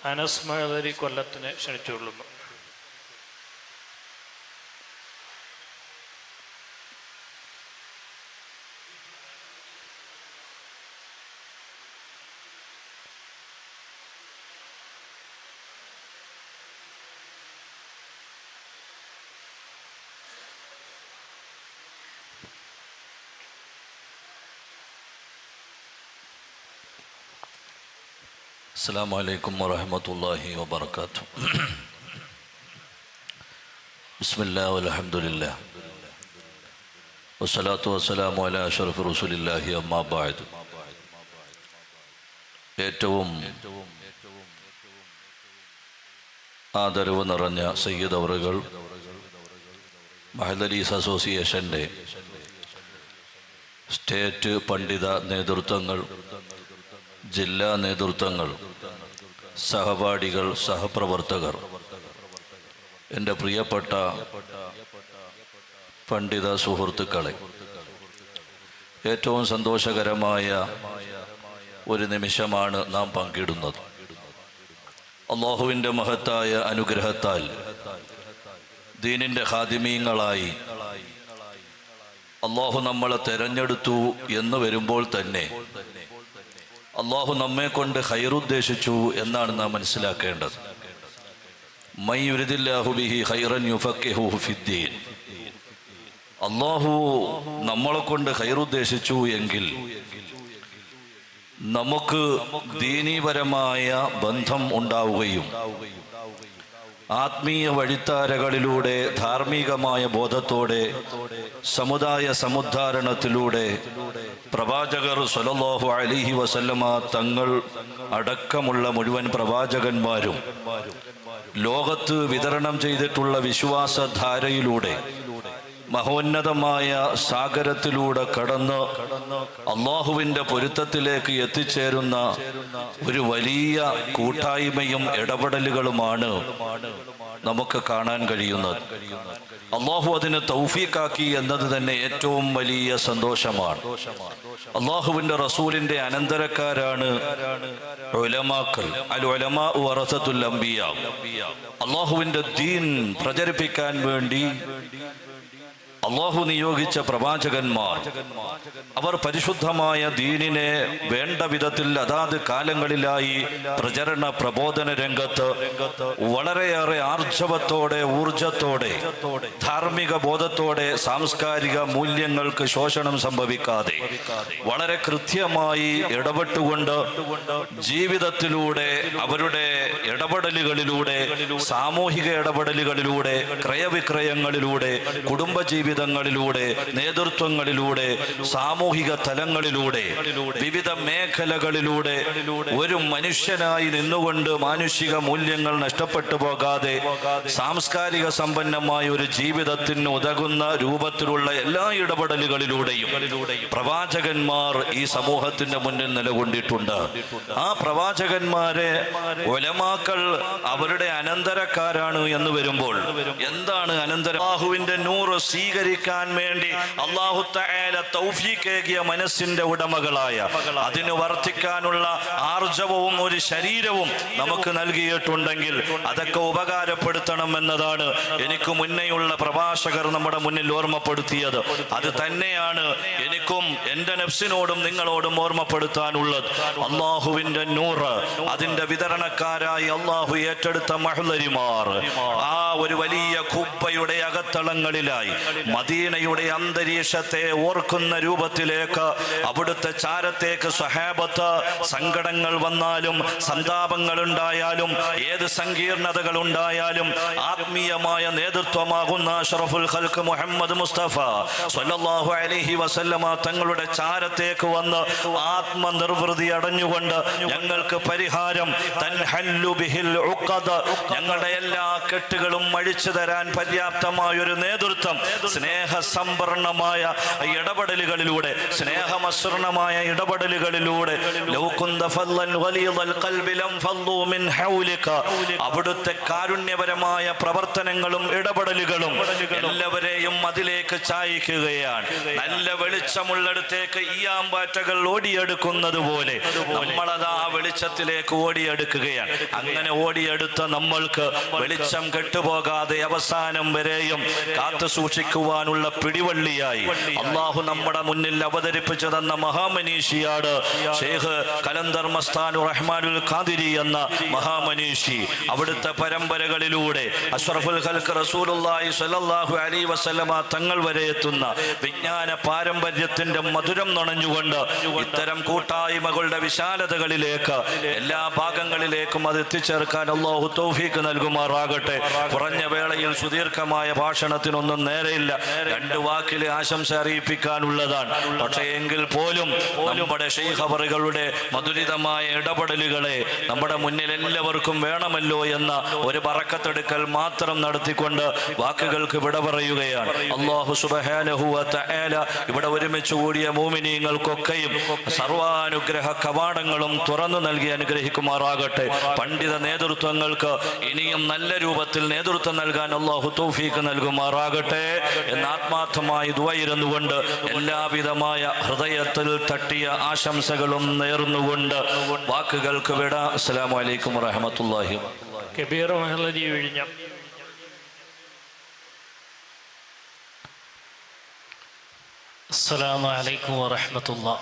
അനസ് മഹദരി കൊല്ലത്തിനെ ക്ഷണിച്ചുകൊള്ളുന്നു. അസ്സലാമു അലൈക്കും വറഹ്മത്തുള്ളാഹി വബറകാതുഹു. ബിസ്മില്ലാഹി വൽഹംദുലില്ലാഹ് വസ്സലാത്തു വസ്സലാമു അലാ അഷ്റഫി റസൂലില്ലാഹി അമ്മാ ബഅദ്. ഏറ്റവും ആദരവ് നിറഞ്ഞ സയ്യിദ് അവറുകൾ, മഹദരീസ് അസോസിയേഷൻ്റെ സ്റ്റേറ്റ് പണ്ഡിത നേതൃത്വങ്ങൾ, ജില്ലാ നേതൃത്വങ്ങൾ, സഹപാഠികൾ, സഹപ്രവർത്തകർ, എൻ്റെ പ്രിയപ്പെട്ട പണ്ഡിത സുഹൃത്തുക്കളെ, ഏറ്റവും സന്തോഷകരമായ ഒരു നിമിഷമാണ് നാം പങ്കിടുന്നത്. അല്ലാഹുവിൻ്റെ മഹത്തായ അനുഗ്രഹത്താൽ ദീനിൻ്റെ ഖാദിമീങ്ങളായി അല്ലാഹു നമ്മളെ തെരഞ്ഞെടുത്തു എന്ന് വരുമ്പോൾ തന്നെ അള്ളാഹു നമ്മെ കൊണ്ട് ഖൈറുദ്ദേശിച്ചു എന്നാണ് നാം മനസ്സിലാക്കേണ്ടത്. മൻ യുരിദില്ലാഹു ബിഹി ഖൈറൻ യുഫഖിഹുഹു ഫിദ്ദീൻ. അള്ളാഹു നമ്മളെ കൊണ്ട് ഖൈറുദ്ദേശിച്ചു എങ്കിൽ നമുക്ക് ദീനീപരമായ ബന്ധം ഉണ്ടാവുകയും ആത്മീയ വഴിത്താരകളിലൂടെ ധാർമ്മികമായ ബോധത്തോടെ സമുദായ സമുദ്ധാരണത്തിലൂടെ പ്രവാചകർ സ്വല്ലല്ലാഹു അലൈഹി വസല്ലമ തങ്ങൾ അടക്കമുള്ള മുഴുവൻ പ്രവാചകന്മാരും ലോകത്ത് വിതരണം ചെയ്തിട്ടുള്ള വിശ്വാസധാരയിലൂടെ മഹോന്നതമായ സാഗരത്തിലൂടെ കടന്ന് അള്ളാഹുവിൻ്റെ പൊരുത്തത്തിലേക്ക് എത്തിച്ചേരുന്ന ഒരു വലിയ കൂട്ടായ്മയും ഇടപെടലുകളുമാണ് നമുക്ക് കാണാൻ കഴിയുന്നത്. അള്ളാഹു അതിന് തൗഫീഖാക്കി എന്നത് തന്നെ ഏറ്റവും വലിയ സന്തോഷമാണ്. അള്ളാഹുവിൻ്റെ റസൂലിൻ്റെ അനന്തരക്കാരാണ് ഉലമാക്കൾ. അൽ ഉലമാഉ വറസത്തുൽ അംബിയാ. അള്ളാഹുവിൻ്റെ ദീൻ പ്രചരിപ്പിക്കാൻ വേണ്ടി അള്ളാഹു നിയോഗിച്ച പ്രവാചകന്മാർ, അവർ പരിശുദ്ധമായ ദീനിനെ വേണ്ട വിധത്തിൽ അതാത് കാലങ്ങളിലായി പ്രചരണ പ്രബോധന രംഗത്ത് വളരെയേറെ ആർജവത്തോടെ, ഊർജത്തോടെ, ധാർമ്മിക ബോധത്തോടെ, സാംസ്കാരിക മൂല്യങ്ങൾക്ക് ശോഷണം സംഭവിക്കാതെ വളരെ കൃത്യമായി ഇടപെട്ടുകൊണ്ട് ജീവിതത്തിലൂടെ, അവരുടെ ഇടപെടലുകളിലൂടെ, സാമൂഹിക ഇടപെടലുകളിലൂടെ, ക്രയവിക്രയങ്ങളിലൂടെ, കുടുംബജീവിതങ്ങളിലൂടെ, നേതൃത്വങ്ങളിലൂടെ, സാമൂഹിക തലങ്ങളിലൂടെ, വിവിധ മേഖലകളിലൂടെ ഒരു മനുഷ്യനായി നിന്നുകൊണ്ട് മാനുഷിക മൂല്യങ്ങൾ നഷ്ടപ്പെട്ടു പോകാതെ സാംസ്കാരിക സമ്പന്നമായ ഒരു ജീവിതത്തിന് ഉതകുന്ന രൂപത്തിലുള്ള എല്ലാ ഇടപെടലുകളിലൂടെയും പ്രവാചകന്മാർ ഈ സമൂഹത്തിന്റെ മുന്നിൽ നിലകൊണ്ടിട്ടുണ്ട്. ആ പ്രവാചകന്മാരെ ഉലമാക്കൾ അവരുടെ അനന്തരക്കാരാണ് എന്ന് വരുമ്പോൾ എന്താണ് അനന്തരം? അല്ലാഹുവിന്റെ നൂറ് സ്വീകരിക്കാൻ വേണ്ടി അല്ലാഹു തആല തൗഫീഖേകിയ മനസ്സിന്റെ ഉടമകളായ, അതിന് വർത്തിക്കാനുള്ള ആർജവവും ഒരു ശരീരവും നമുക്ക് നൽകിയിട്ടുണ്ടെങ്കിൽ അതൊക്കെ ഉപകാരപ്പെടുത്തണം എന്നതാണ് എനിക്ക് മുന്നേയുള്ള പ്രഭാഷകർ നമ്മുടെ മുന്നിൽ ഓർമ്മപ്പെടുത്തിയത്. അത് തന്നെയാണ് എനിക്കും എൻ്റെ നഫ്സിനോടും നിങ്ങളോടും ഓർമ്മപ്പെടുത്താനുള്ളത്. അല്ലാഹുവിൻ്റെ നൂറ്, അതിൻ്റെ വിതരണക്കാരായി അല്ലാഹു ഏറ്റെടുത്ത മഹ്ലരിമാർ ആ ഒരു വലിയ കുബ്ബയുടെ അകത്തളങ്ങളിലായി മദീനയുടെ അന്തരീക്ഷത്തെ ഓർക്കുന്ന രൂപത്തിലേക്ക്, അവിടുത്തെ ചാരത്തേക്ക് സ്വഹാബത്ത് സങ്കടങ്ങൾ വന്നാലും സന്താപങ്ങൾ ഉണ്ടായാലും ഏത് സങ്കീർണതകൾ ഉണ്ടായാലും ആത്മീയമായ നേതൃത്വമാകുന്ന അഷ്റഫുൽ ഖൽഖ് മുഹമ്മദ് മുസ്തഫ സ്വല്ലല്ലാഹു അലൈഹി വസല്ലമ തങ്ങളുടെ ചാരത്തേക്ക് വന്ന് ആത്മനിർവൃതി അടഞ്ഞുകൊണ്ട് ഞങ്ങൾക്ക് പരിഹാരം, തൻഹല്ലു ബിഹിൽ ഉഖദ, ഞങ്ങളുടെ എല്ലാ കെട്ടുകളും അഴിച്ചു തരാൻ പര്യാപ്തമായൊരു നേതൃത്വം സ്നേഹസമ്പർണമായ ഇടപെടലുകളിലൂടെ, സ്നേഹമസൃണമായ ഇടപെടലുകളിലൂടെ, അവിടുത്തെ കാരുണ്യപരമായ പ്രവർത്തനങ്ങളും ഇടപെടലുകളും എല്ലാവരെയും അതിലേക്ക് ചായ്ക്കുകയാണ്. നല്ല വെളിച്ചമുള്ളിടത്തേക്ക് ഈയാമ്പാറ്റകൾ ഓടിയെടുക്കുന്നത് പോലെ നമ്മളത് ആ വെളിച്ചത്തിലേക്ക് ഓടിയെടുക്കുകയാണ്. അങ്ങനെ അങ്ങനെ ഓടിയെടുത്ത നമ്മൾക്ക് വെളിച്ചം കെട്ടുപോകാതെ അവസാനം വരെയും കാത്തു സൂക്ഷിക്കുവാനുള്ള പിടിവള്ളിയായി അള്ളാഹു നമ്മുടെ മുന്നിൽ അവതരിപ്പിച്ചു തന്ന മഹാമനീഷിയാണ് ഷെയ്ഖ് കലന്തർ മസ്താനു റഹ്മാനുൽ ഖാദിരി എന്ന മഹാമനീഷി. അവിടുത്തെ പരമ്പരകളിലൂടെ അഷ്റഫുൽ ഖൽഖ് റസൂലുള്ളാഹി സ്വല്ലല്ലാഹു അലൈഹി വസല്ലമ തങ്ങൾ വരെ എത്തുന്ന വിജ്ഞാന പാരമ്പര്യത്തിന്റെ മധുരം നുണഞ്ഞുകൊണ്ട് ഇത്തരം കൂട്ടായ്മകളുടെ വിശാലതകളിലേക്ക് എല്ലാ ഭാഗങ്ങളിലേക്കും അത് എത്തിച്ചേർക്കാൻ അല്ലാഹു തൗഫീഖ് നൽകുമാറാകട്ടെ. കുറഞ്ഞ വേളയിൽ സുദീർഘമായ ഭാഷണത്തിനൊന്നും നേരെയില്ല, 2 വാക്കിൽ ആശംസ അറിയിപ്പിക്കാനുള്ളതാണ്. പക്ഷേ എങ്കിൽ പോലും നമ്മുടെ ശൈഖ് അവറുകളുടെ മധുരിതമായ ഇടപെടലുകളെ നമ്മുടെ മുന്നിൽ എല്ലാവർക്കും വേണമല്ലോ എന്ന ഒരു ബറക്കത്തെടുക്കൽ മാത്രം നടത്തിക്കൊണ്ട് വാക്കുകൾക്ക് വിട പറയുകയാണ്. അല്ലാഹു സുബ്ഹാനഹു വ തആല ഇവിടെ ഒരുമിച്ച് കൂടിയ മുഅ്മിനീങ്ങൾക്കൊക്കെയും സർവാനുഗ്രഹ കവാടങ്ങളും തുറന്നു നൽകി അനുഗ്രഹിക്കുമാറാകട്ടെ. പണ്ഡിത നേതൃത്വങ്ങൾക്ക് ഇനിയും നല്ല രൂപത്തിൽ നേതൃത്വം നൽകാൻ അല്ലാഹു തൗഫീഖ് നൽകുമാറാകട്ടെ എന്ന് ആത്മാർത്ഥമായി ദുആയിരുന്നുകൊണ്ട് എല്ലാവിധമായ ഹൃദയത്തിൽ തട്ടിയ ആശംസകളും നേർന്നുകൊണ്ട് വാക്കുകൾക്ക് വിട. അസ്സലാമു അലൈക്കും വറഹ്മത്തുള്ളാഹി. കബീർ മഹലരി വിഴിഞ്ഞം. അസ്സലാമു അലൈക്കും വറഹ്മത്തുള്ളാഹി.